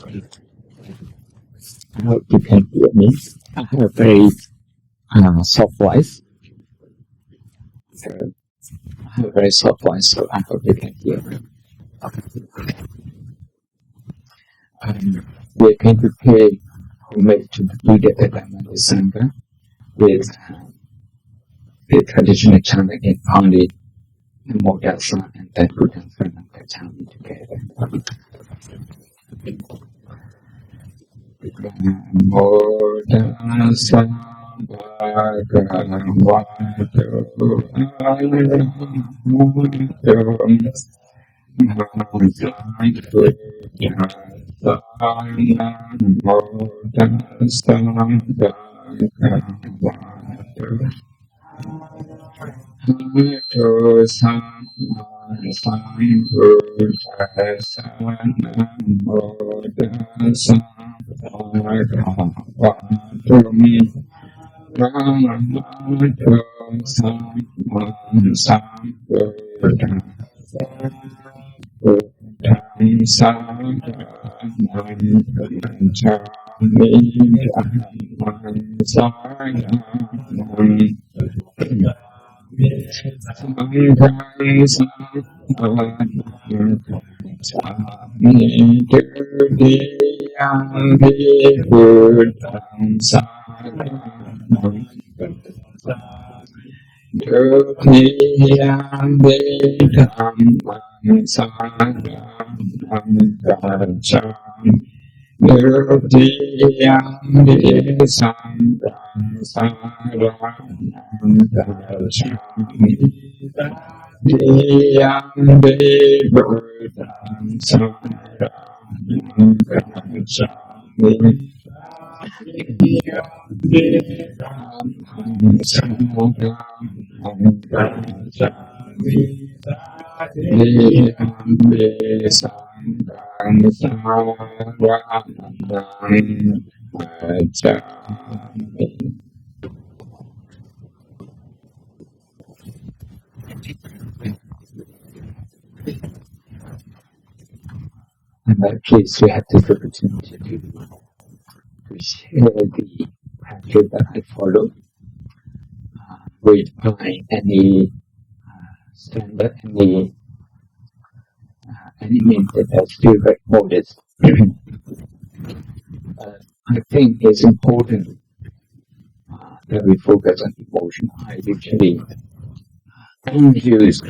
I hope you can hear me. I have a very soft voice. So I have a very soft voice, so I hope you can hear me. We are going to pay homage to the Buddha Dhamma with the traditional chanting in Pali, Namo Tassa, and then Buddha Saranam chanting together. Namo Tassa Bhagavato I'm pleased we have this opportunity to share the practice that I follow without any standard, any means that are still very modest. I think it's important that we focus on emotion. I usually use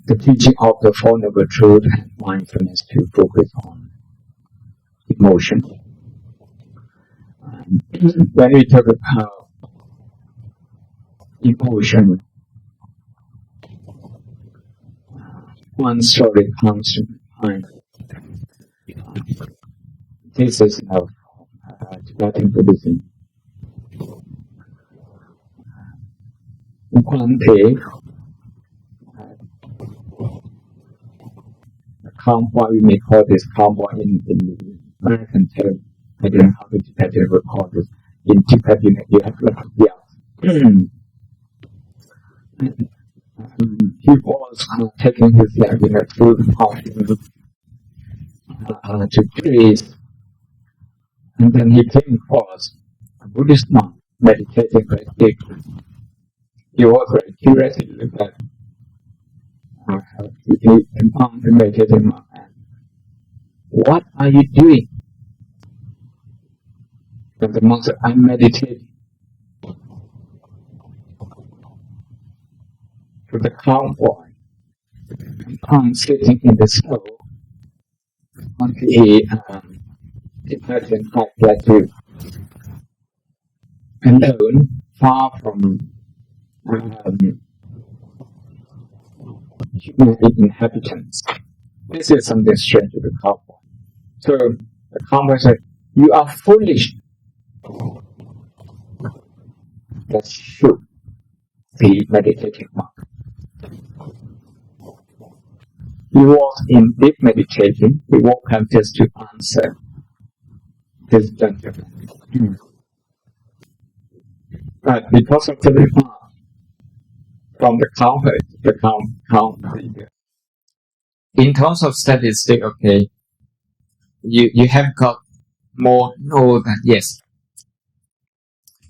the teaching of the Four Noble Truths and mindfulness to focus on emotion. When we talk about emotion, one story comes to mind. This is of Tibetan Buddhism. One day, a cowboy, we may call this cowboy in the American term. I don't know how the Tibetan would call this. In Tibetan, you have he was taking his leg in a through the mountain to praise. And then he came across a Buddhist monk meditating very deeply. He was very curious. He looked at the meditating monk. What are you doing? And the monk said, I'm meditating. To the cowboy, sitting in the snow on the Tibetan high plateau, alone, far from human inhabitants. This is something strange to the cowboy. So the cowboy said, you are foolish. That shook the meditating monk. He was in deep meditation. He woke up just to answer this gentleman. But because of the remark from the cowboy, in terms of statistic, okay, you have got more know that yes,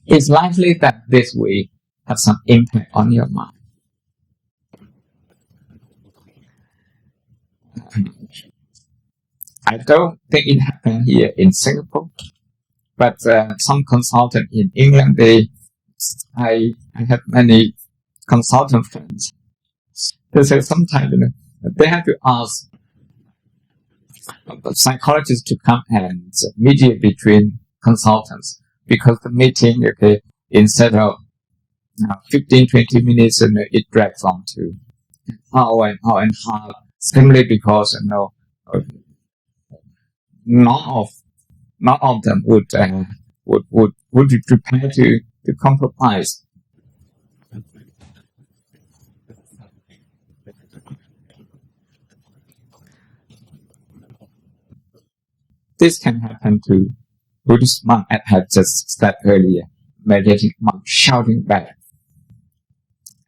it's likely that this will have some impact on your mind. I don't think it happened here in Singapore, but some consultant in England, I have many consultant friends. They say sometimes they have to ask psychologists to come and mediate between consultants, because the meeting, okay, instead of 15-20 minutes, it drags on to an hour and a half, simply because none of them would be prepared to compromise. This can happen to Buddhist monk, as I just said earlier, meditating monk shouting back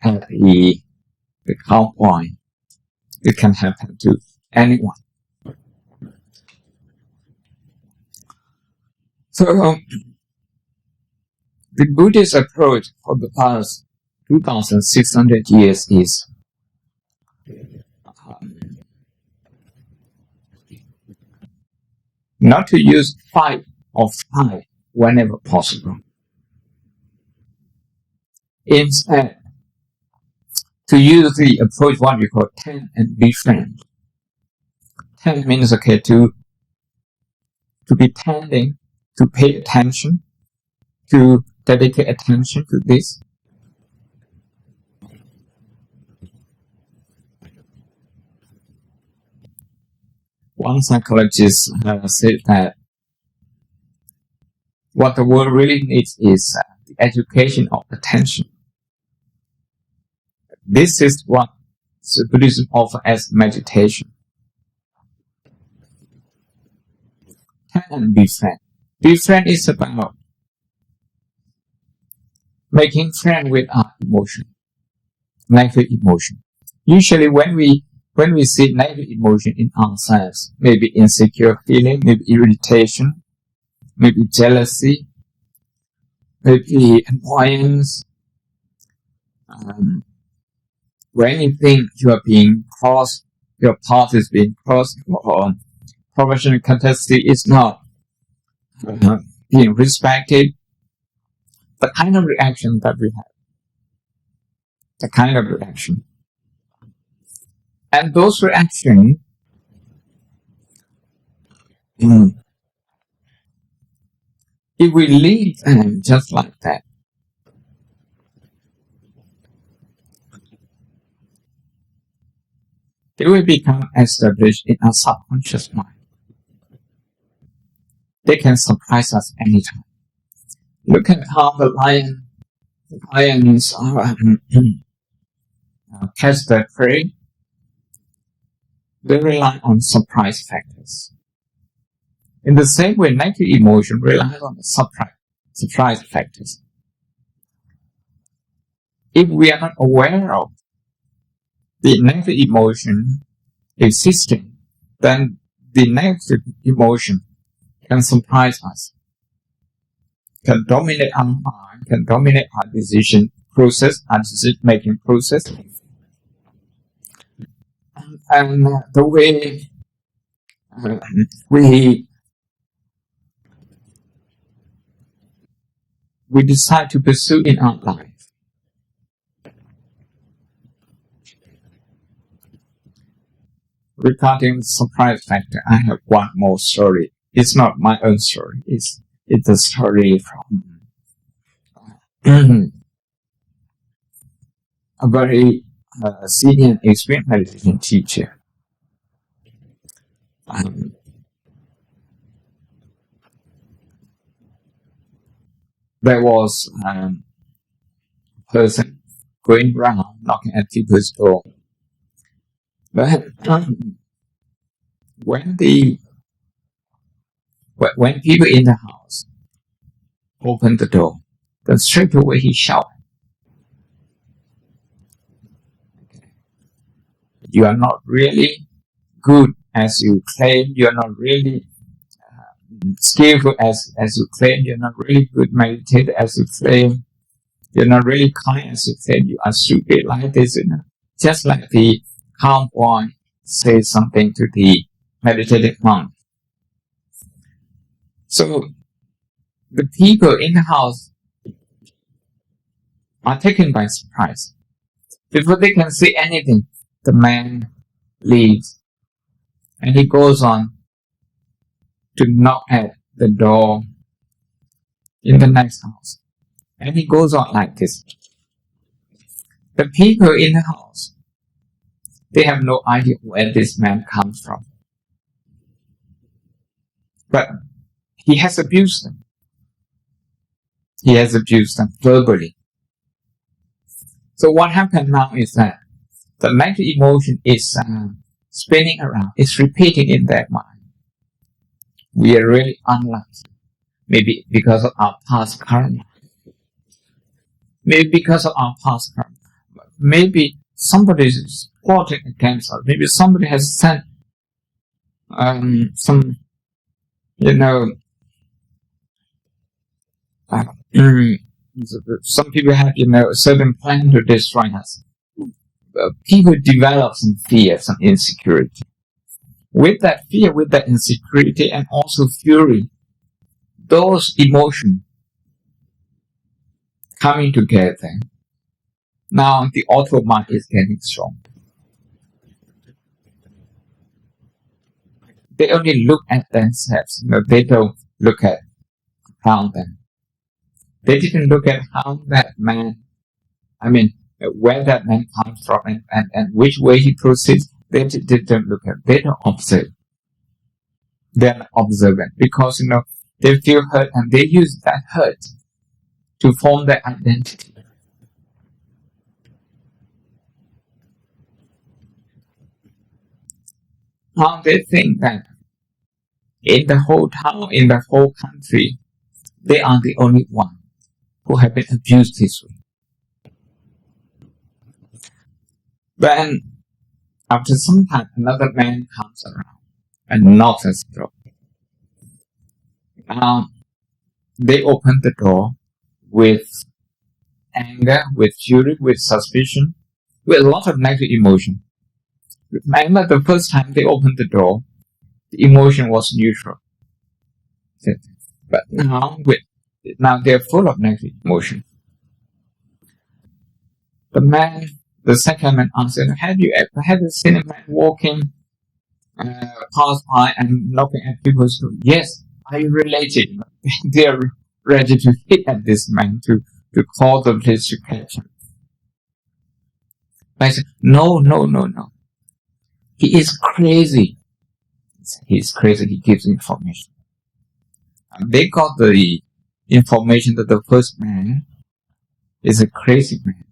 at the calm point. It can happen to anyone. So the Buddhist approach for the past 2,600 years is not to use fight or flight whenever possible. Instead, to use the approach what we call tend and befriend. Tend means to be tending, to pay attention, to dedicate attention to this. One psychologist said that what the world really needs is the education of attention. This is what Buddhism offers as meditation. Tend and befriend. Befriend is about making friends with our emotion, negative emotion. Usually when we see negative emotion in ourselves, maybe insecure feeling, maybe irritation, maybe jealousy, maybe annoyance, when you think you are being crossed, your path is being crossed, or professional capacity is not being respected, the kind of reaction that we have, the kind of reaction. And those reactions, if we leave them just like that, it will become established in our subconscious mind. They can surprise us anytime. Look at how the lions catch their prey. They rely on surprise factors. In the same way, negative emotion relies on the surprise factors. If we are not aware of the negative emotion existing, then the negative emotion can surprise us, can dominate our mind, can dominate our decision process, our decision-making process. And the way we decide to pursue in our life. Regarding the surprise factor, I have one more story. It's not my own story. It's a story from a very senior and experienced meditation teacher. There was a person going around knocking at people's door. But when people in the house opened the door, then straight away he shouted, "You are not really good as you claim. You are not really skillful as you claim, you're not really good meditator as you claim, you're not really kind as you claim, you are stupid like this, Just like the calm boy says something to the meditative monk. So the people in the house are taken by surprise. Before they can say anything, the man leaves and he goes on to knock at the door in the next house. And he goes on like this. The people in the house, they have no idea where this man comes from. But he has abused them. He has abused them verbally. So what happened now is that the negative emotion is spinning around. It's repeating in their mind. We are really unlucky. Maybe because of our past karma. Maybe because of our past karma. Maybe somebody is plotting against us. Maybe somebody has sent some, some people have, a certain plan to destroy us. People develop some fear, some insecurity. With that fear, with that insecurity, and also fury, those emotions coming together, now the auto mind is getting strong. They only look at themselves. They don't look at around them. They didn't look at how that man, where that man comes from and which way he proceeds. They didn't look at. They don't observe. They're not observant because they feel hurt and they use that hurt to form their identity. Now they think that in the whole town, in the whole country, they are the only one who have been abused this way. Then, after some time, another man comes around and knocks at the door. Now, they open the door with anger, with fury, with suspicion, with a lot of negative emotion. Remember, the first time they opened the door, the emotion was neutral. But now they're full of negative emotion. The second man answered, have you ever seen a man walking past by and knocking at people's door? Yes, are you related? They are ready to hit at this man to call the police to catch him. I said, no. He is crazy. He's crazy. He gives information. They got the information that the first man is a crazy man.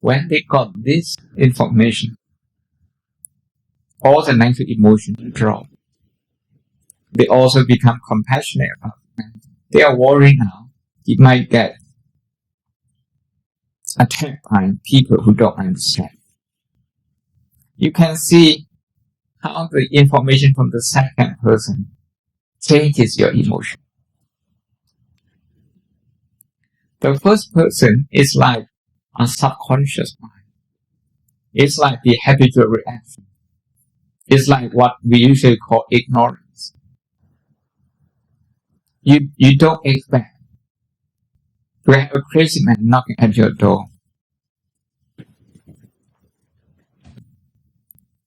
When they got this information, all the negative emotions drop. They also become compassionate about the man. They are worried now. He might get attacked by people who don't understand. You can see how the information from the second person changes your emotion. The first person is like a subconscious mind. It's like the habitual reaction. It's like what we usually call ignorance. You don't expect to have a crazy man knocking at your door.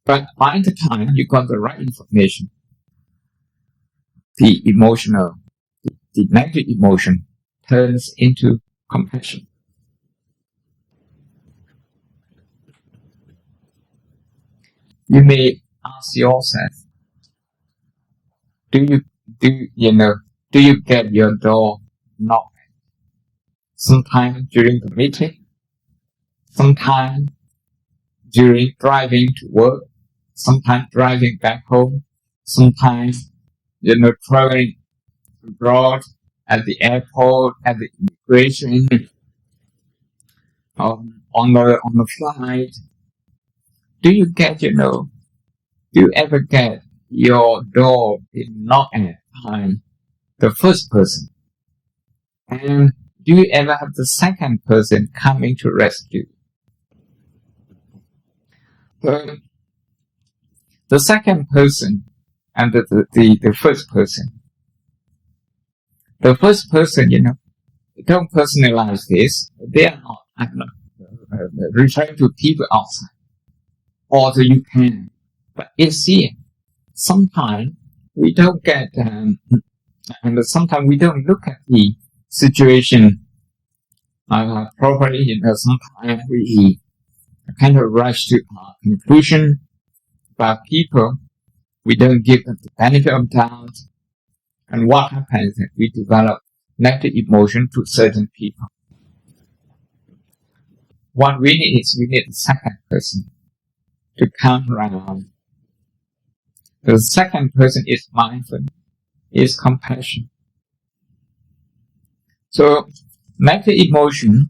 But by the time you got the right information, the negative emotion turns into compassion. You may ask yourself, do you get your door knocked? Sometime during the meeting, sometime during driving to work, sometime driving back home, sometimes traveling abroad, at the airport, at the immigration, on the flight. Do you ever get your door knocked at time the first person. And do you ever have the second person coming to rescue? So, the second person and the first person. The first person, don't personalize this. I'm not referring to people outside. Although you can. But it's here. Sometimes we don't get, and sometimes we don't look at the situation properly. Sometimes we kind of rush to a conclusion about people. We don't give them the benefit of doubt. And what happens is we develop negative emotion to certain people. What we need is we need the second person to come around. The second person is mindfulness, is compassion. So, negative emotion,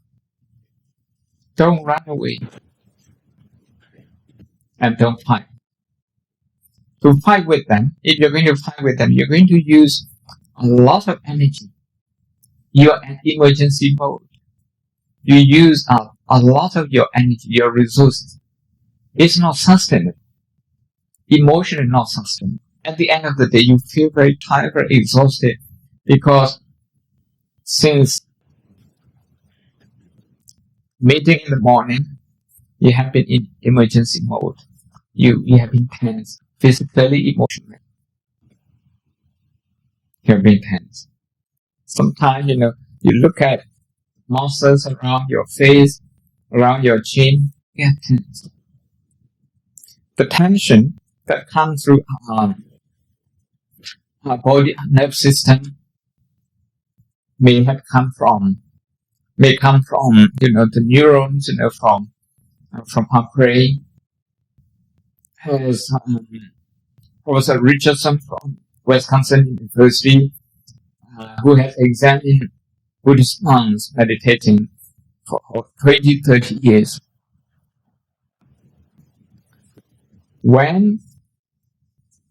don't run away and don't fight. To fight with them, if you're going to fight with them, you're going to use a lot of energy. You're in emergency mode. You use up a lot of your energy, your resources. It's not sustainable. Emotion is not sustainable. At the end of the day, you feel very tired, very exhausted, because since meeting in the morning, you have been in emergency mode. You have been tense, physically, emotionally. You have been tense. Sometimes, you look at muscles around your face, around your chin, get tense. The tension that comes through our body, our nerve system, may come from the neurons, from our brain. As Professor Richardson from Wisconsin University, who has examined Buddhist monks meditating for 20-30 years. When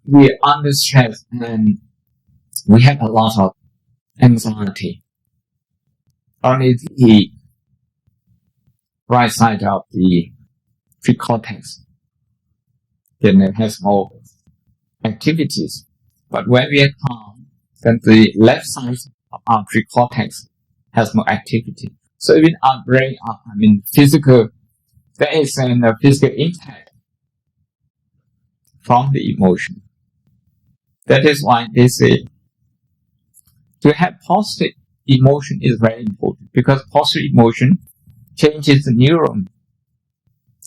we are under stress and we have a lot of anxiety, only the right side of the precortex has more activities. But when we are calm, then the left side of our precortex has more activity. So even our brain, physical, there is a physical impact from the emotion. That is why they say to have positive emotion is very important, because positive emotion changes the neuron.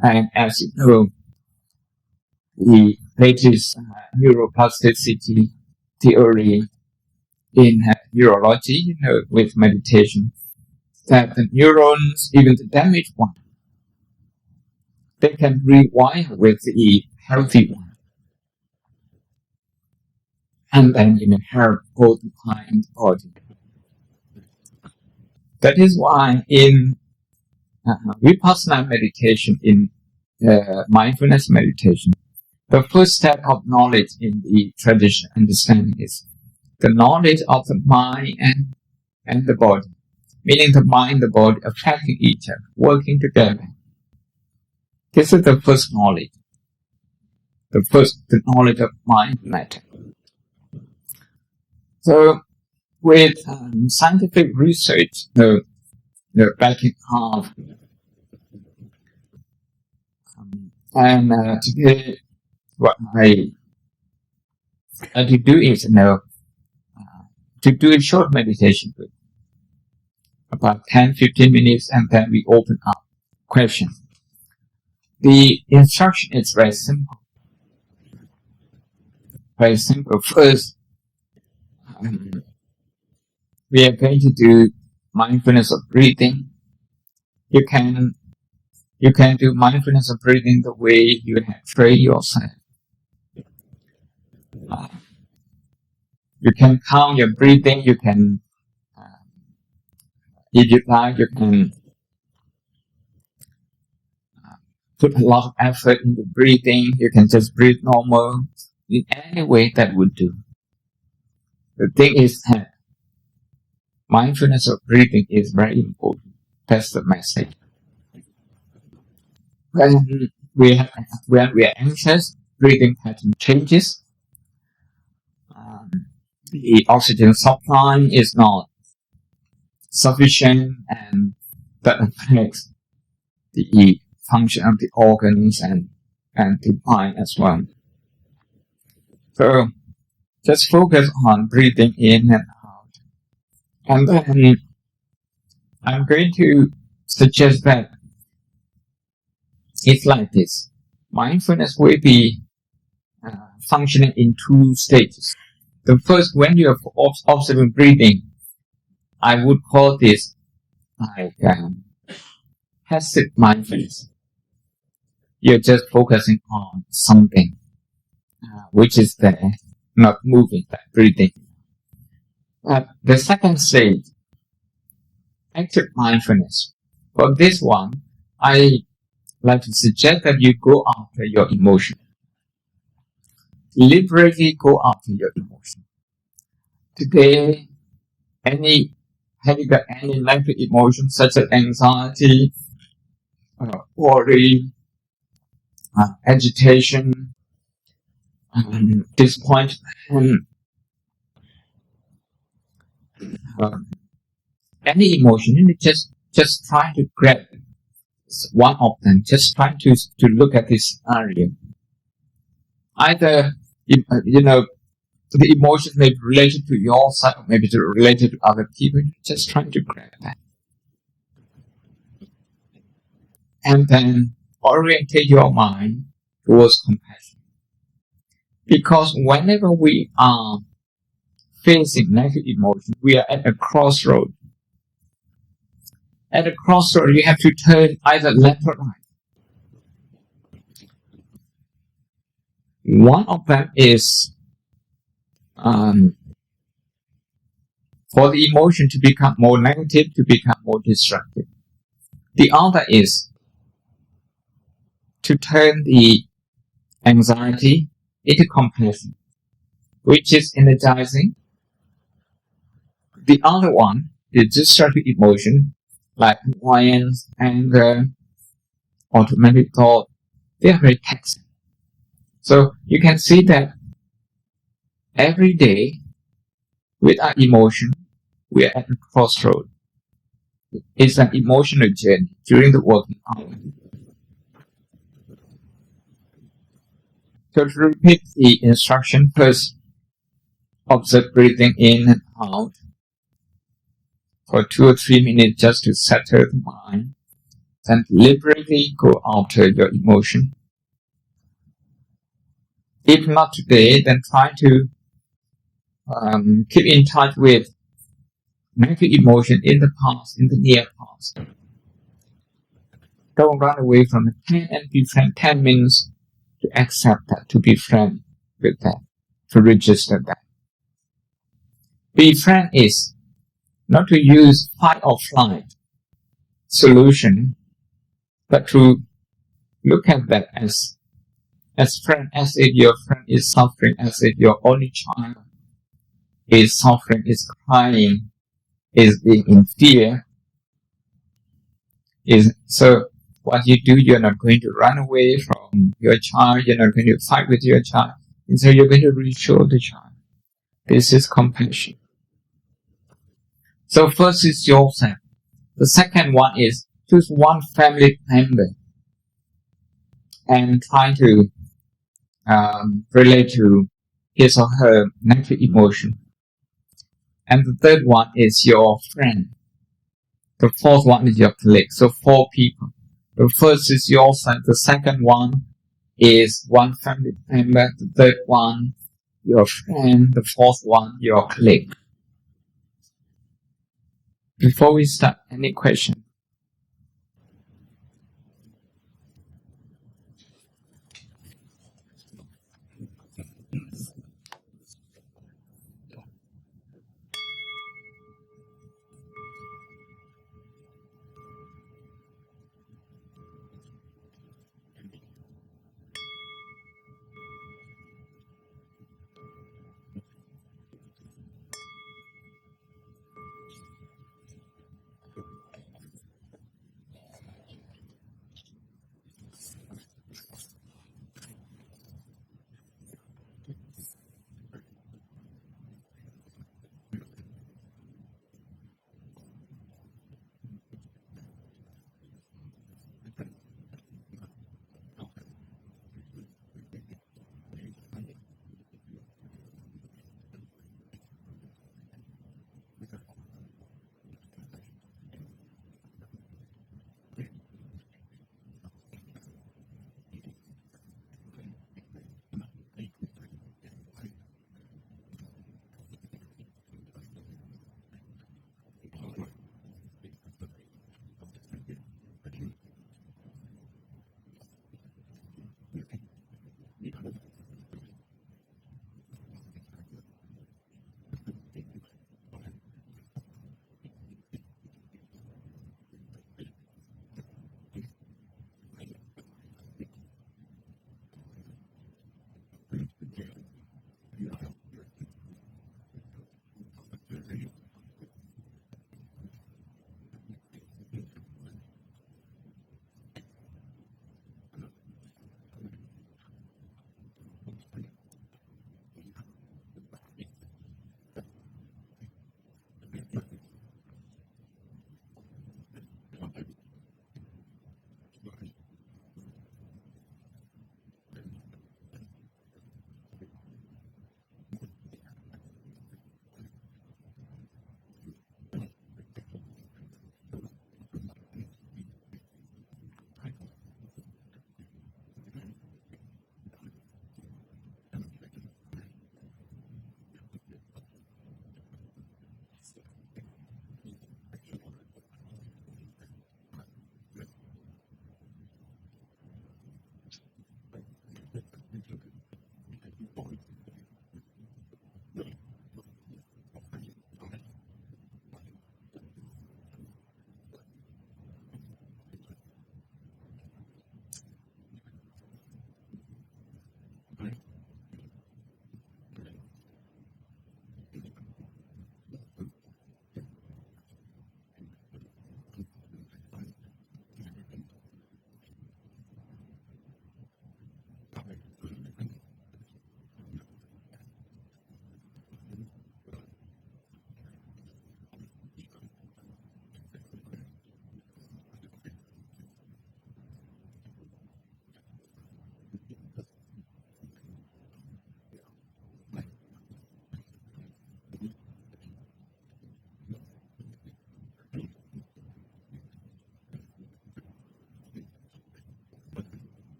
And as you know, the latest neuroplasticity theory in neurology, with meditation, that the neurons, even the damaged one, they can rewire with the healthy one. And then help both the mind and the body. That is why in Vipassana meditation, in mindfulness meditation, the first step of knowledge in the tradition understanding is the knowledge of the mind and the body, meaning the mind and the body affecting each other, working together. This is the first knowledge. The knowledge of mind matter. So, with scientific research, backing up, and today, what I like to do is, to do a short meditation with about 10-15 minutes, and then we open up questions. The instruction is very simple. Very simple. First, we are going to do mindfulness of breathing. You can do mindfulness of breathing the way you have trained yourself. You can count your breathing. You can, if you like, you can put a lot of effort into breathing. You can just breathe normal in any way that would do. The thing is that mindfulness of breathing is very important. That's the message. When we are anxious, breathing pattern changes. The oxygen supply is not sufficient, and that affects the function of the organs and the mind as well. So just focus on breathing in and out. And then I'm going to suggest that it's like this. Mindfulness will be functioning in two stages. The first, when you are observing breathing, I would call this like passive mindfulness. You're just focusing on something which is there, not moving, like breathing. The second stage, active mindfulness. For this one, I like to suggest that you go after your emotion. Deliberately go after your emotion. Today, have you got any negative emotions such as anxiety, worry, agitation, disappointment, any emotion? You just try to grab one of them. Just try to look at this scenario. Either the emotions may be related to yourself, maybe related to other people. Just trying to grab that, and then orientate your mind towards compassion. Because whenever we are facing negative emotions, we are at a crossroad. At a crossroad, you have to turn either left or right. One of them is for the emotion to become more negative, to become more destructive. The other is to turn the anxiety into compassion, which is energizing. The other one, the destructive emotion, like annoyance, anger, automatic thought, they are very taxing. So you can see that every day with our emotion, we are at a crossroad. It's an emotional journey during the working hour. So to repeat the instruction, first, observe breathing in and out for 2 or 3 minutes just to settle the mind. Then deliberately go after your emotion. If not today, then try to keep in touch with negative emotion in the past, in the near past. Don't run away from it. 10 and be frank. 10 means to accept that, to be frank with that, to register that. Be frank is not to use fight or flight solution, but to look at that as friend, as if your friend is suffering, as if your only child is suffering, is crying, is being in fear. So what you do, you're not going to run away from your child, you're not going to fight with your child. Instead, you're going to reassure the child. This is compassion. So first is yourself. The second one is choose one family member and try to relate to his or her negative emotion. And the third one is your friend. The fourth one is your colleague. So 4 people. The first is yourself. The second one is one family member. The third one, your friend. The fourth one, your colleague. Before we start, any question?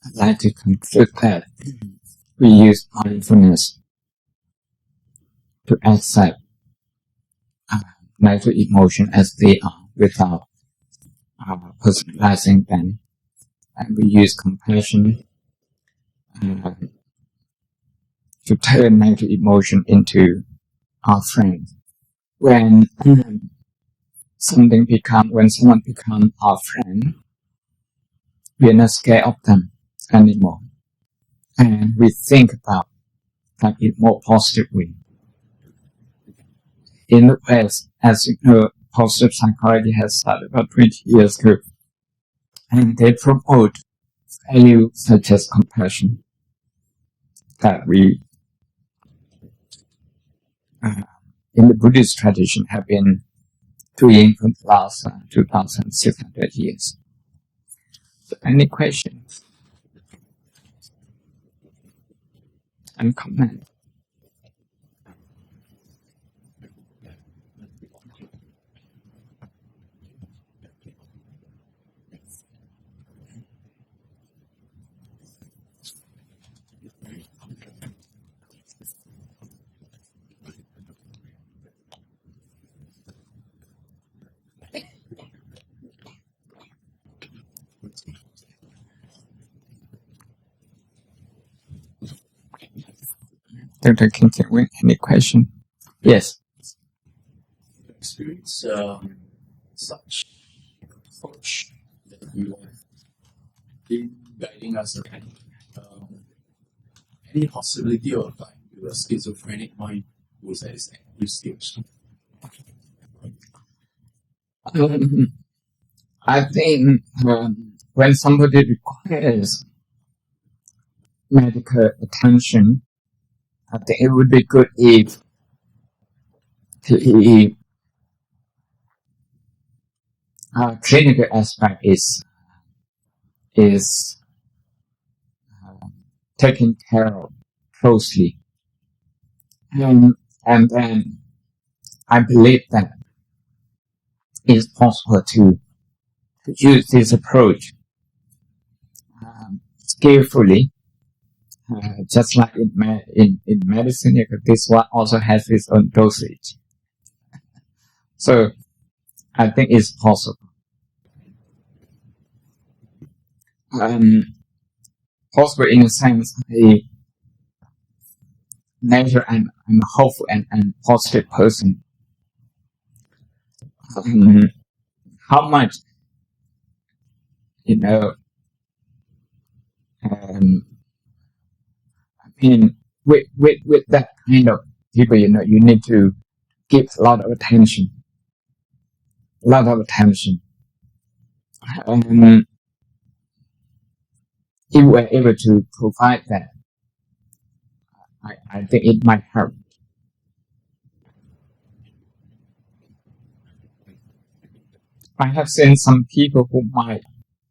I'd like to conclude that we use mindfulness to accept negative emotion as they are without personalizing them, and we use compassion to turn negative emotion into our friend. When someone becomes our friend, we are not scared of them anymore, and we think about that in more positive way. In the West, as you know, positive psychology has started about 20 years ago, and they promote values such as compassion that we, in the Buddhist tradition, have been doing for the last 2,600 years. So any questions and comments? Dr. King, any question? Yes. Experience such approach that you have been guiding us around. Any possibility of like a schizophrenic mind who's at its active stage? I think when somebody requires medical attention, I think it would be good if the clinical aspect is taken care of closely, and then I believe that it's possible to use this approach skillfully. Just like in medicine, this one also has its own dosage. So I think it's possible. Possible in a sense, a nature and hopeful and positive person. How much, with that kind of people, you need to give a lot of attention. If we're able to provide that, I think it might help. I have seen some people who might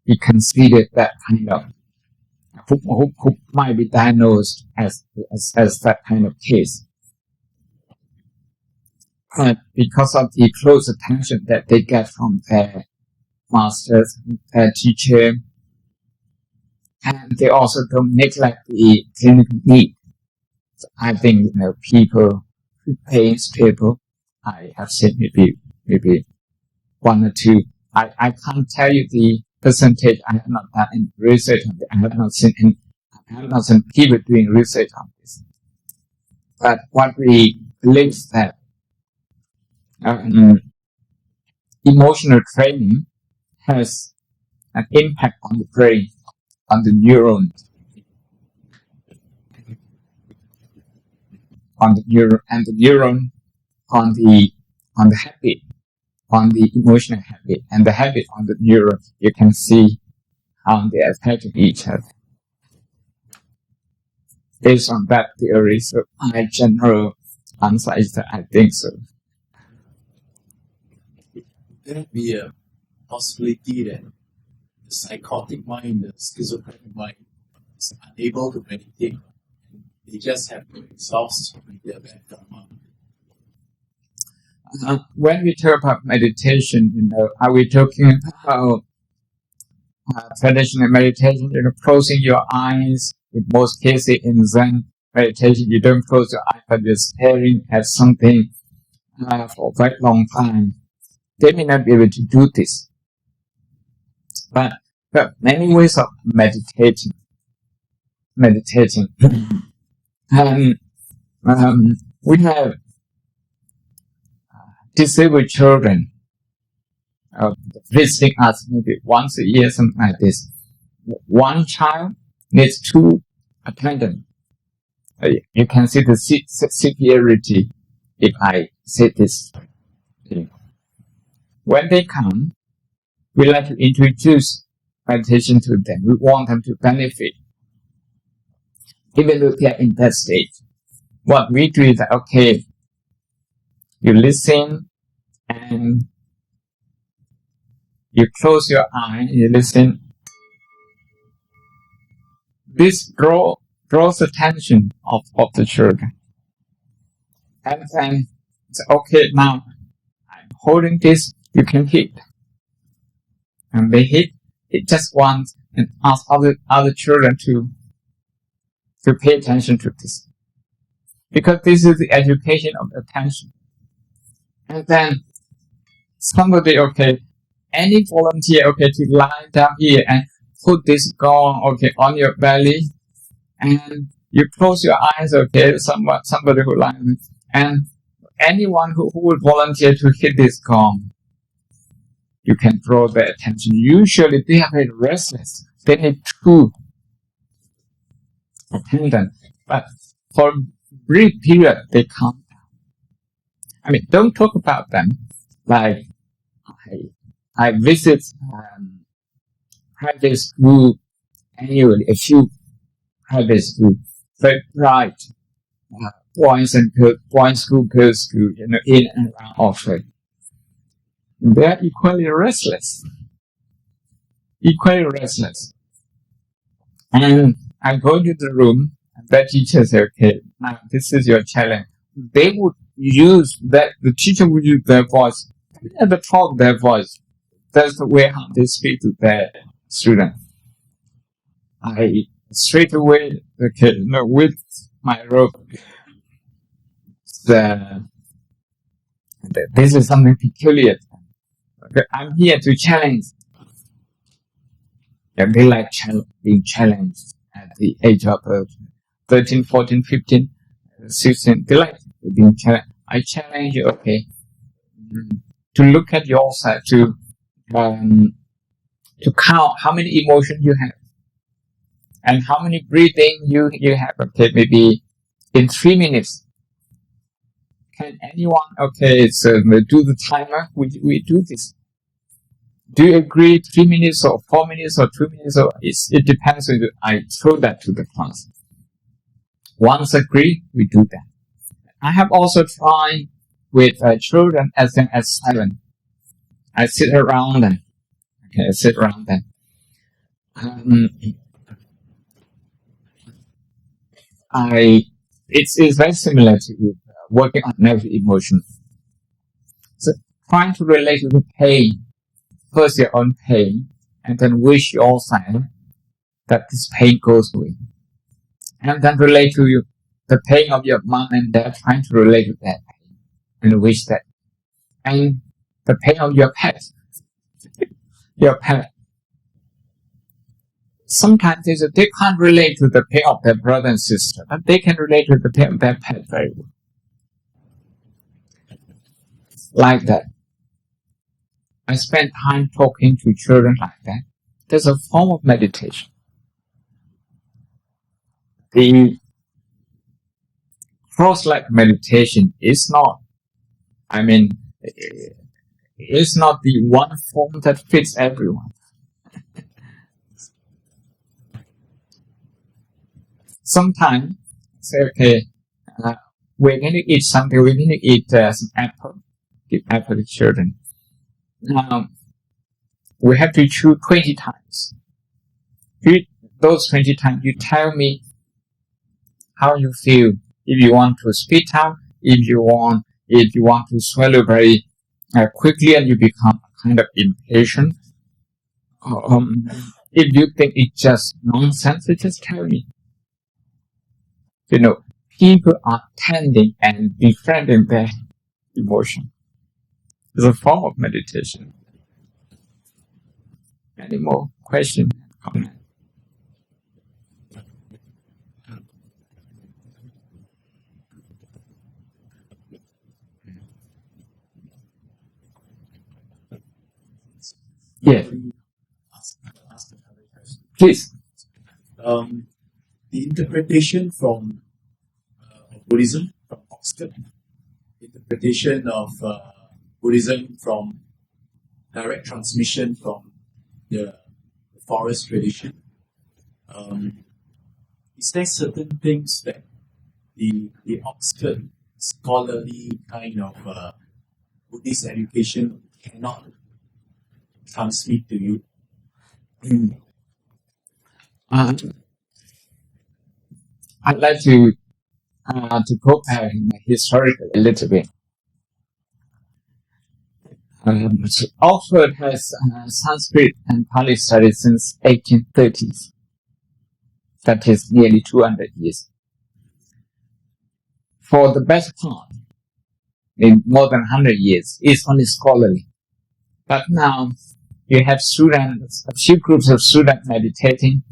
be considered that kind of, who might be diagnosed as that kind of case. But because of the close attention that they get from their masters, their teacher, and they also don't neglect the clinical need. So I think, people who pay stable, I have seen maybe one or two. I can't tell you the percentage. I have not done any research on it. I have not seen people doing research on this. But what we believe is that emotional training has an impact on the brain, on the neurons, and the neuron on the habit, on the emotional habit, and the habit on the neuron. You can see how they affect each other. Based on that theory, so my general answer is that I think so. There be a possibility that the psychotic mind, the schizophrenic mind, is unable to meditate. They just have to exhaust with their bad karma. When we talk about meditation, are we talking about traditional meditation? Closing your eyes. In most cases, in Zen meditation, you don't close your eyes, but you're staring at something for a very long time. They may not be able to do this. But there are many ways of meditating. And we have disabled children visiting us maybe once a year, something like this. One child needs 2 attendants. You can see the severity if I say this. When they come, we like to introduce meditation to them. We want them to benefit. Even though they are in that state, what we do is that, okay, you listen and you close your eye, you listen. This draws attention of the children. And then, okay, now I'm holding this, you can hit. And they hit just once and ask other children to pay attention to this. Because this is the education of attention. And then somebody, okay, any volunteer, okay, to lie down here and put this gong, okay, on your belly, and you close your eyes, okay, somebody who lies, and anyone who would volunteer to hit this gong, you can draw their attention. Usually they are very restless. They need 2 attendants, but for a brief period they calm down. I mean, don't talk about them. Like I visit private school annually, a few private schools, very bright boys and girls, boys school, girls school, in and around Oxford. They are equally restless. And I go to the room, and the teacher says, okay, now this is your challenge. They would use that, the teacher would use their voice, at the top of their voice. That's the way how they speak to their student. I straight away, okay, with my rope, this is something peculiar. Okay, I'm here to challenge. And they like being challenged at the age of 13, 14, 15, 16. They like being challenged. I challenge you, okay, to look at yourself, to count how many emotions you have and how many breathing you have. Okay, maybe in 3 minutes. Can anyone, okay, so do the timer? We do this. Do you agree 3 minutes or 4 minutes or 2 minutes? Or it depends on you. I throw that to the class. Once agree, we do that. I have also tried with children as young as 7. I sit around them. Okay, I sit around them. It's very similar to working on negative emotion. So trying to relate to the pain. First your own pain, and then wish yourself that this pain goes away. And then relate to the pain of your mom and dad, trying to relate to that pain, and wish that. And the pain of your pet. Sometimes they can't relate to the pain of their brother and sister, but they can relate to the pain of their pet very well. Like that. I spend time talking to children like that. There's a form of meditation. The cross-like meditation is not, it's not the one form that fits everyone. sometimes say, okay, we're going to eat something, we're going to eat some apple, give apple to children. Now, we have to chew 20 times. Those 20 times, you tell me how you feel. If you want to spit out, if you want to swallow very quickly and you become kind of impatient, if you think it's just nonsense, you just tell me. People are tending and befriending their emotion. It's a form of meditation. Any more questions? Comment? Yeah. Ask another question. Please. The interpretation from Buddhism from Oxford, interpretation of Buddhism from direct transmission from the forest tradition. Is there certain things that the Oxford scholarly kind of Buddhist education cannot transmit to you? I'd like to go back historically a little bit. Oxford has Sanskrit and Pali studied since 1830s. That is nearly 200 years. For the best part, in more than 100 years, it's only scholarly. But now you have students, a few groups of students meditating.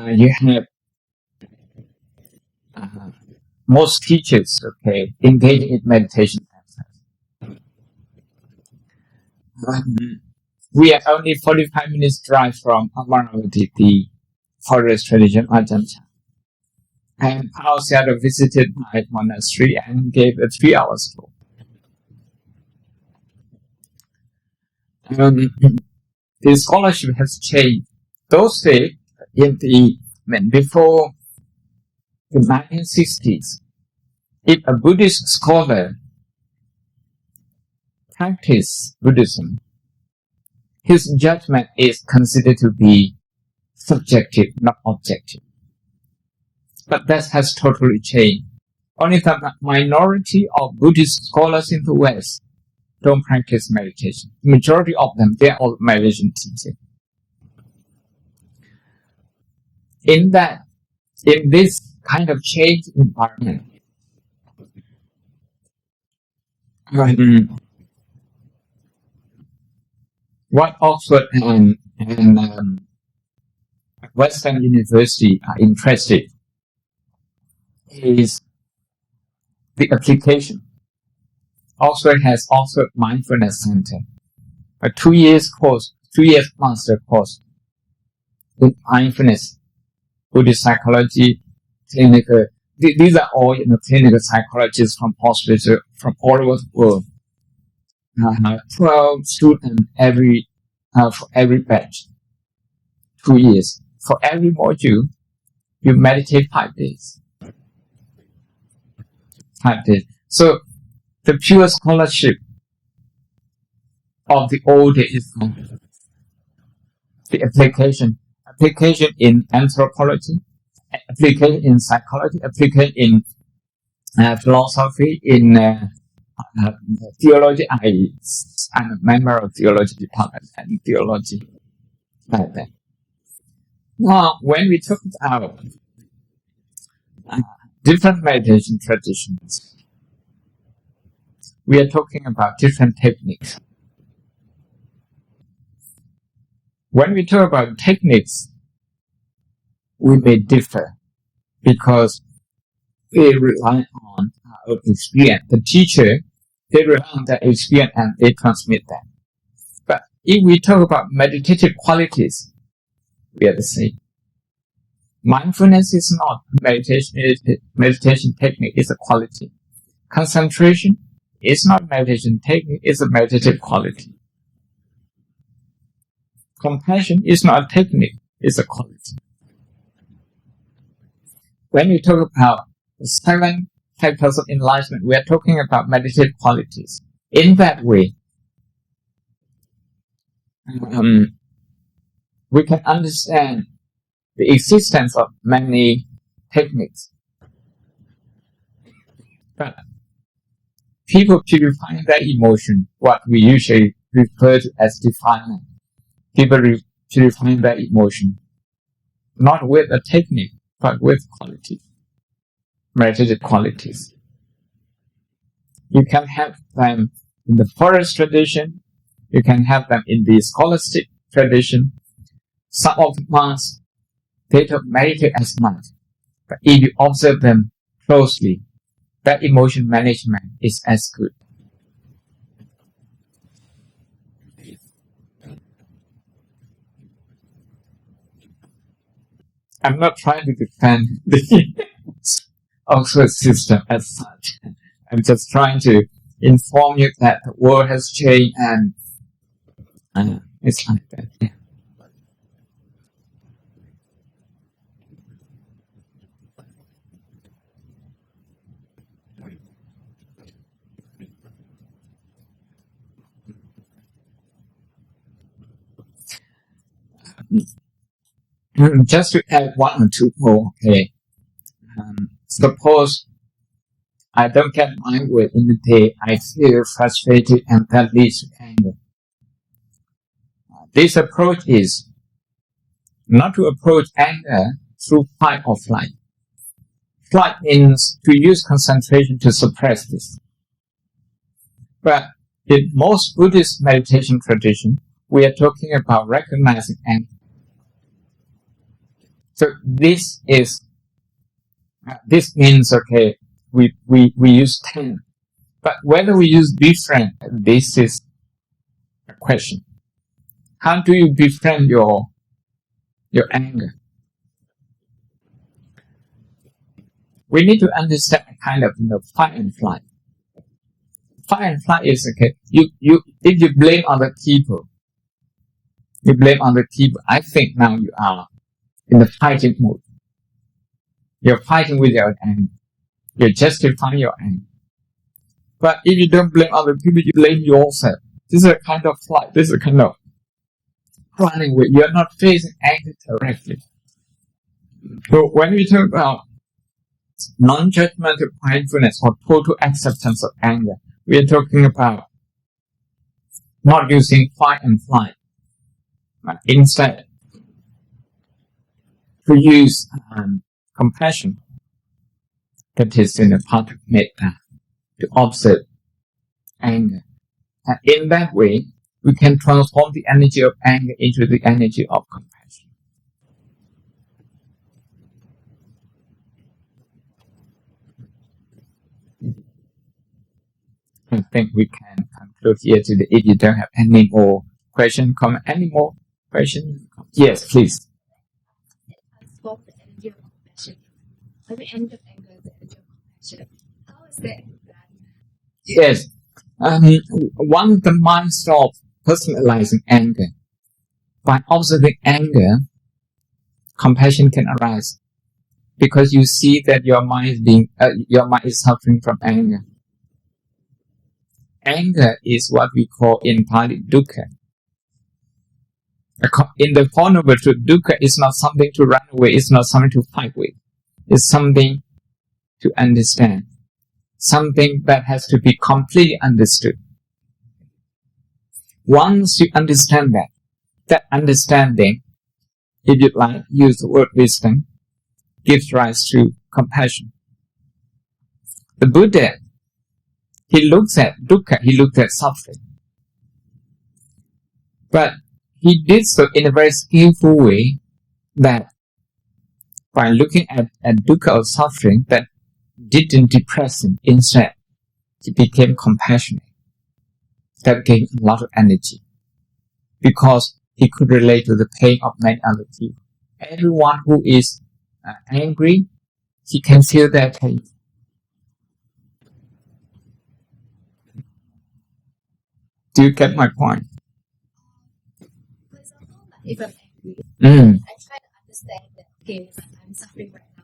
You have most teachers, engaging in meditation. We are only 45 minutes drive from Amaravati, the forest tradition Ajahn. And Paul visited my monastery and gave a 3 hours talk. The scholarship has changed. Those days, before the 1960s, if a Buddhist scholar practices Buddhism, his judgment is considered to be subjective, not objective. But that has totally changed. Only the minority of Buddhist scholars in the West don't practice meditation. The majority of them, they are all meditation teachers. In this kind of changed environment, what Oxford and Western University are interested is the application. Oxford has Oxford Mindfulness Center, a 2 years course, 2 years master course in mindfulness, Buddhist psychology, clinical. These are all clinical psychologists from hospitals from all over the world. 12 students for every batch, 2 years. For every module, you meditate 5 days. 5 days. So the pure scholarship of the old days is gone. The application in anthropology, application in psychology, application in philosophy, in theology. I'm a member of theology department and theology like that. Now, when we talk about different meditation traditions, we are talking about different techniques. When we talk about techniques, we may differ because we rely on our experience. The teacher, they rely on their experience and they transmit that. But if we talk about meditative qualities, we are the same. Mindfulness is not meditation technique, it's a quality. Concentration is not meditation technique, it's a meditative quality. Compassion is not a technique, it's a quality. when we talk about the 7 factors of enlightenment, we are talking about meditative qualities. In that way, we can understand the existence of many techniques. But people purifying their emotion, what we usually refer to as defilement. People purifying their emotion, not with a technique, but with qualities, meditative qualities. You can have them in the forest tradition, you can have them in the scholastic tradition. Some of the monks, they don't meditate as much, but if you observe them closely, that emotion management is as good. I'm not trying to defend the Oxford system as such. I'm just trying to inform you that the world has changed and it's like that. Yeah. Just to add 1 or 2 more, okay. Suppose I don't get my way in the day, I feel frustrated and that leads to anger. This approach is not to approach anger through fight or flight. Flight means to use concentration to suppress this. But in most Buddhist meditation tradition, we are talking about recognizing anger. So this means, okay, we use 10. But whether we use befriend, this is a question. How do you befriend your anger? We need to understand kind of fight and flight. Fight and flight is okay. If you blame other people, I think now you are in the fighting mood. You're fighting with your anger. You're justifying your anger. But if you don't blame other people, you blame yourself. This is a kind of flight. This is a kind of running away. You're not facing anger directly. So when we talk about non-judgmental mindfulness or total acceptance of anger, we are talking about not using fight and flight. Instead, to use compassion, that is in the part of metta, to observe anger. And in that way, we can transform the energy of anger into the energy of compassion. I think we can conclude here today. If you don't have any more question, comment, any more questions? Yes, please. Transform the energy of compassion. Every energy of anger is the energy of compassion. How is that done? Yes. One of the milestones of personalizing anger. By observing anger, compassion can arise because you see that your mind is suffering from anger. Anger is what we call in Pali dukkha. In the Four Noble Truths, dukkha is not something to run away, it's not something to fight with. It's something to understand. Something that has to be completely understood. Once you understand that understanding, if you like, use the word wisdom, gives rise to compassion. The Buddha, he looks at dukkha, he looked at suffering. But he did so in a very skillful way that by looking at dukkha or suffering, that didn't depress him. Instead, he became compassionate. That gave a lot of energy because he could relate to the pain of many other people. Everyone who is angry, he can feel their pain. Do you get my point? For example, if I'm angry, I try to understand that, okay, I'm suffering right now.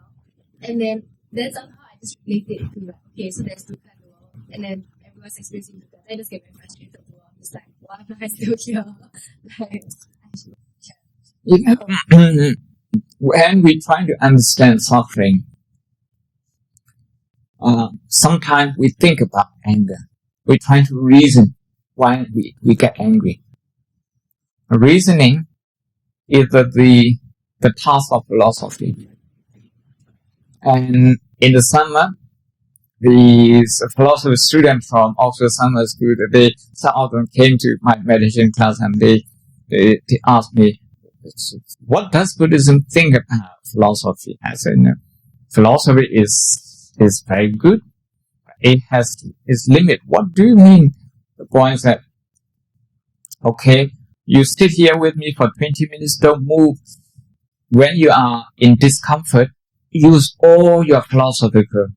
And And then somehow I just related it to like, okay, so there's dukkha in the world, and then everyone's experiencing dukkha. I just get very frustrated with the world. I'm just like, why am I still here? Like, when we try to understand suffering, sometimes we think about anger. We try to reason why we get angry. Reasoning is the task of philosophy. And in the summer, these philosophy students from Oxford Summer School, some of them came to my meditation class and they asked me, what does Buddhism think about philosophy? I said, no, philosophy is very good. It has its limit. What do you mean? The point is that, okay, you sit here with me for 20 minutes, don't move. When you are in discomfort, use all your philosophical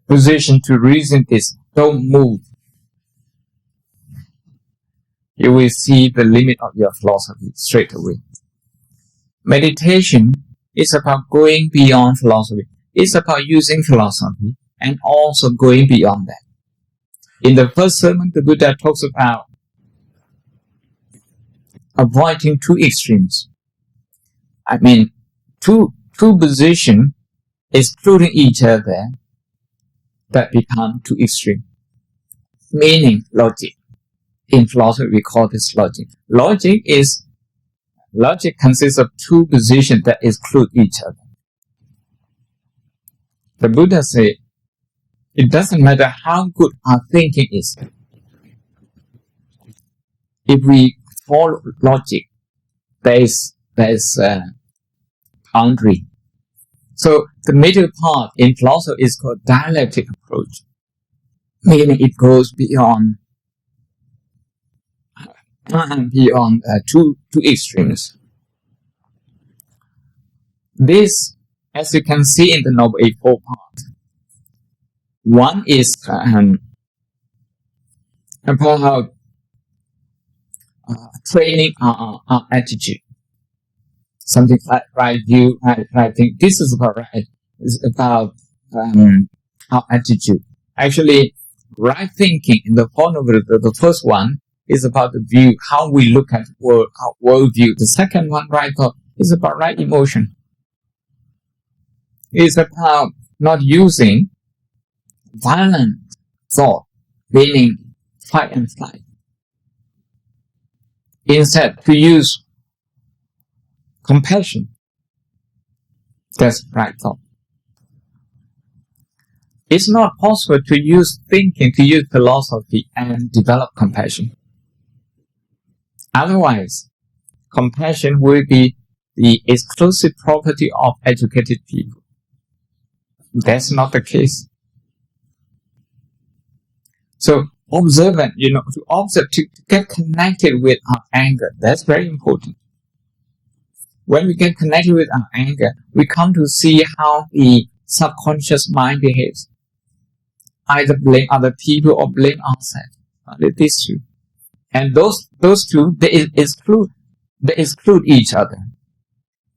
position to reason this. Don't move. You will see the limit of your philosophy straight away. Meditation is about going beyond philosophy. It's about using philosophy and also going beyond that. In the first sermon, the Buddha talks about avoiding two extremes. I mean, two positions excluding each other that become too extreme. Meaning logic. In philosophy, we call this logic. Logic consists of two positions that exclude each other. The Buddha said, it doesn't matter how good our thinking is. If we follow logic, there is a boundary. So the middle part in philosophy is called dialectic approach, meaning it goes beyond two extremes. This, as you can see in the Noble Eightfold Path, one is about training our attitude. Something like right view, right thing. This is about right. It's about our attitude. Actually, right thinking in the Four Noble, the first one is about the view, how we look at our world view. The second one, right thought, is about right emotion. It's about not using violent thought, meaning fight and flight. Instead, to use compassion. That's right thought. It's not possible to use thinking, to use philosophy and develop compassion. Otherwise, compassion will be the exclusive property of educated people. That's not the case. So, observant, to observe, to get connected with our anger, that's very important. When we get connected with our anger, we come to see how the subconscious mind behaves. Either blame other people or blame ourselves. These two. And those two, they exclude each other.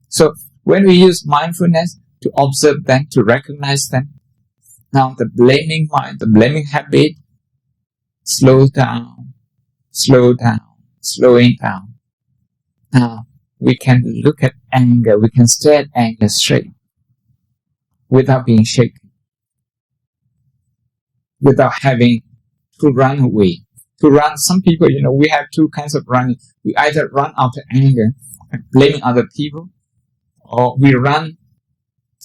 So when we use mindfulness to observe them, to recognize them, now the blaming mind, the blaming habit, slowing down. Now we can look at anger, we can stare at anger straight without being shaken, without having to run away. To run, some people, we have two kinds of running. We either run after anger and blaming other people, or we run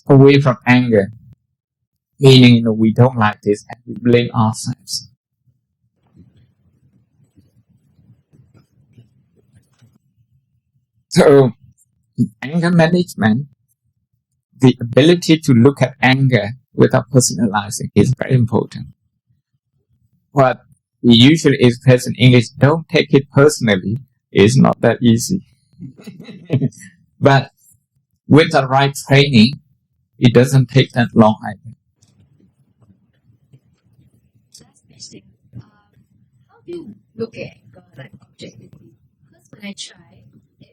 away from anger, meaning, we don't like this and we blame ourselves. So, in anger management, the ability to look at anger without personalizing is very important. What we usually express in English, don't take it personally, is not that easy. But with the right training, it doesn't take that long either. Last question. How do you look at anger like objectively? Because when I try,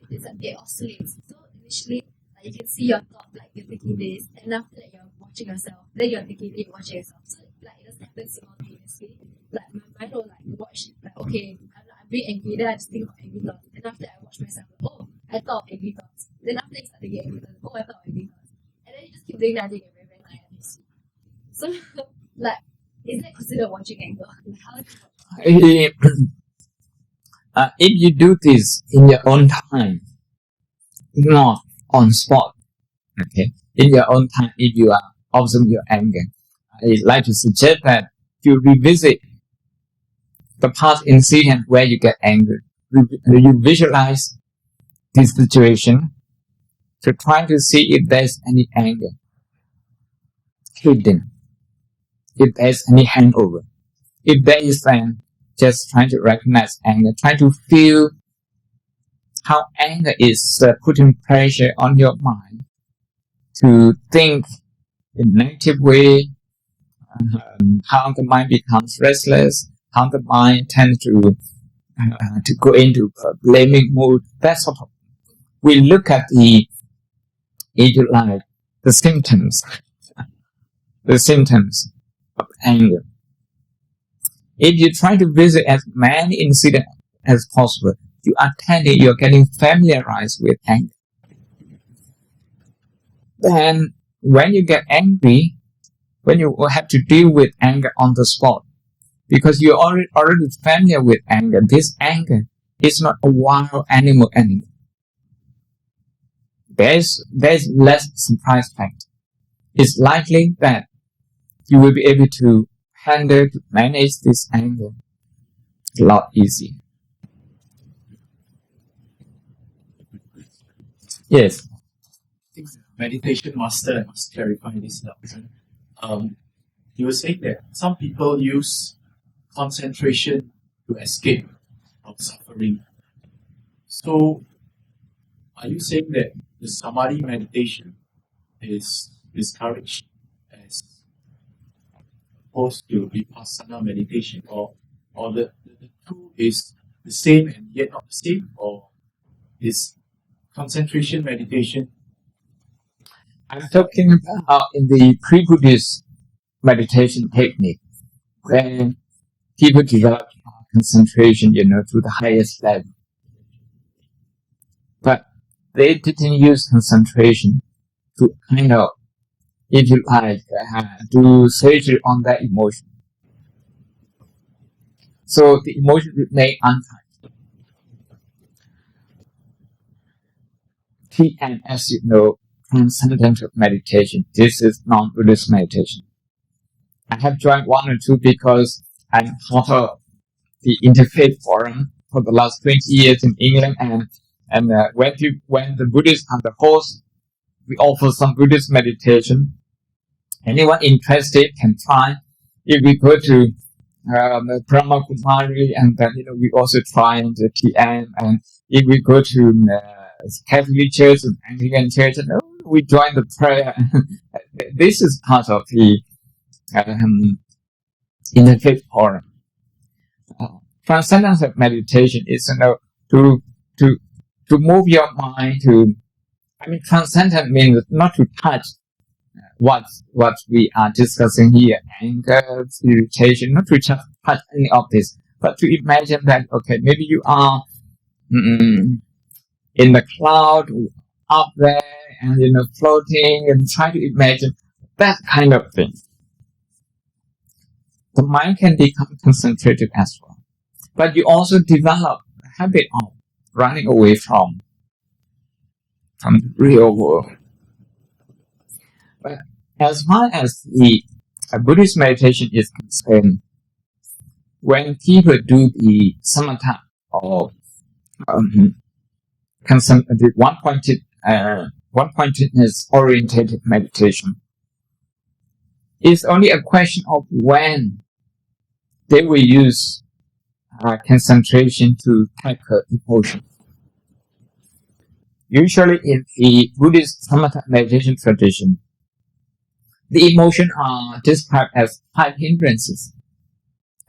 it oscillates. So initially, you can see your thought, you're thinking this, and after that your watching yourself. Then you're thinking, you're watching yourself. So like it just happens simultaneously. Like my mind will like watch, like okay, I'm being angry, then I just think of angry thoughts. And after I watch myself, like, oh, I thought of angry thoughts. Then after I start thinking angry thoughts, oh, I thought of angry thoughts. And then you just keep doing that until you get very, very tired and you sleep. So like, is that considered watching anger? Like, how do you watch if you do this in your own time, not on spot, okay, in your own time, if you are observing your anger, I'd like to suggest that you revisit the past incident where you get angry. You visualize this situation to try to see if there's any anger hidden, if there's any hangover. If there is, then just try to recognize anger, try to feel how anger is putting pressure on your mind to think in a negative way, how the mind becomes restless, how the mind tends to go into blaming mood, that sort of. We look at the, if you like, the symptoms of anger. If you try to visit as many incidents as possible, you're getting familiarized with anger. Then, when you get angry, when you have to deal with anger on the spot, because you're already familiar with anger, this anger is not a wild animal anymore. There's less surprise factor. It's likely that you will be able to manage this anger a lot easier. Yes. I think the meditation master must clarify this now. You were saying that some people use concentration to escape from suffering. So, are you saying that the samadhi meditation is discouraged as opposed to vipassana meditation, or the two is the same and yet not the same, or is concentration meditation? I'm talking about in the pre-Buddhist meditation technique, where people develop concentration, to the highest level. But they didn't use concentration to kind of, if you like, do surgery on that emotion. So the emotion remain untouched. TM, as you know, transcendental meditation. This is non-Buddhist meditation. I have joined one or two because I'm part of the Interfaith Forum for the last 20 years in England, and when the Buddhists are the host, we offer some Buddhist meditation. Anyone interested can try. If we go to Brahma Kumari, and then we also try the TM, and if we go to Catholic Church and Anglican Church, we join the prayer. This is part of the Interfaith Forum. Transcendental meditation is to move your mind to. Transcendent means not to touch what we are discussing here, anger, irritation, not to just touch any of this, but to imagine that, okay, maybe you are in the cloud up there and floating, and try to imagine that kind of thing. The mind can become concentrated as well, but you also develop the habit of running away from the real world. But as far as the Buddhist meditation is concerned, when people do the samatha or the one-pointedness orientated meditation, it's only a question of when they will use concentration to tackle emotion. Usually in the Buddhist samatha meditation tradition, the emotions are described as 5 hindrances.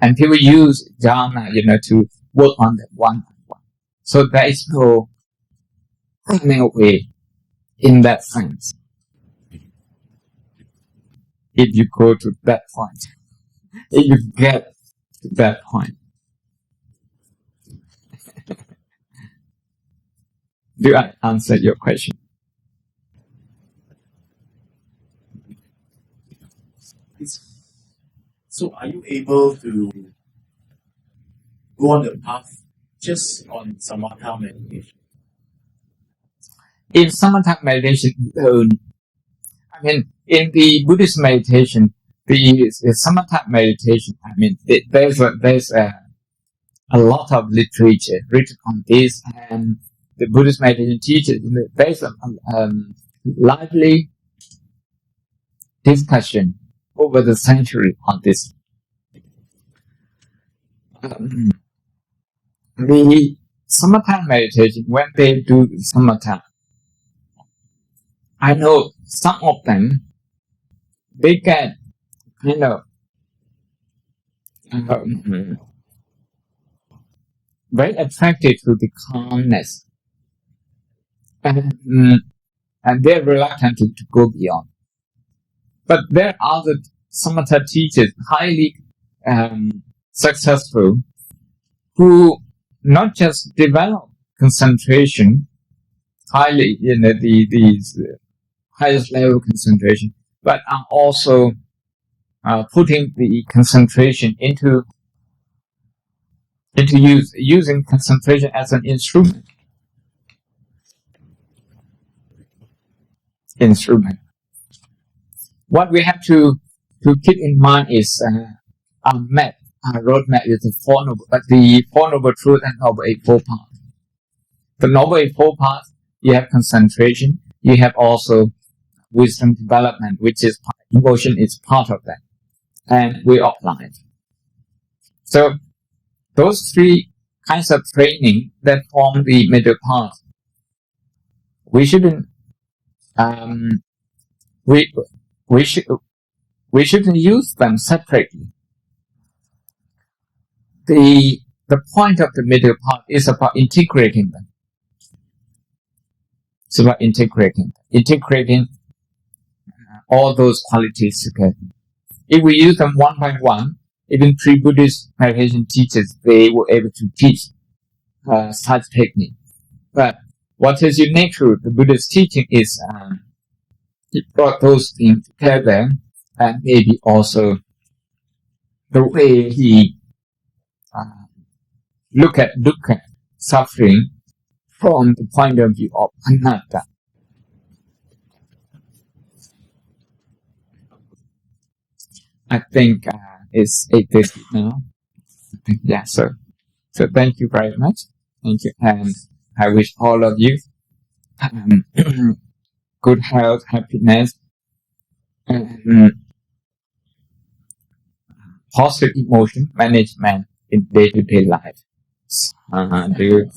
And people use Dhamma, to work on them one by one. So there is no running away in that sense. if you go to that point. If you get to that point. Do I answer your question? So are you able to go on the path just on samatha meditation? In samatha meditation alone, in the Buddhist meditation, the samatha meditation, there's a lot of literature written on this, and the Buddhist meditation teaches there's a lively discussion over the century on this. The samatha meditation, when they do samatha, I know some of them, they get kind of very attracted to the calmness, and they're reluctant to go beyond. But there are other samatha teachers, highly successful, who not just develop concentration, highly the highest level concentration, but are also putting the concentration into use, using concentration as an instrument. What we have to keep in mind is our roadmap is the Four Noble Truths and Noble Eightfold Paths. The Noble Eightfold Paths, you have concentration, you have also wisdom development, which is emotion is part of that, and way of life. So those three kinds of training that form the middle path, we shouldn't we shouldn't use them separately. The point of the middle path is about integrating them. It's about integrating all those qualities together. If we use them one by one, even pre-Buddhist meditation teachers, they were able to teach such technique. But what is unique to the Buddhist teaching is it brought those things together, and maybe also the way he look at dukkha, suffering, from the point of view of anatta. I think it's 8:30 now. Yeah, so thank you very much. Thank you, and I wish all of you good health, happiness, and positive emotion management in day-to-day life. Sadhu.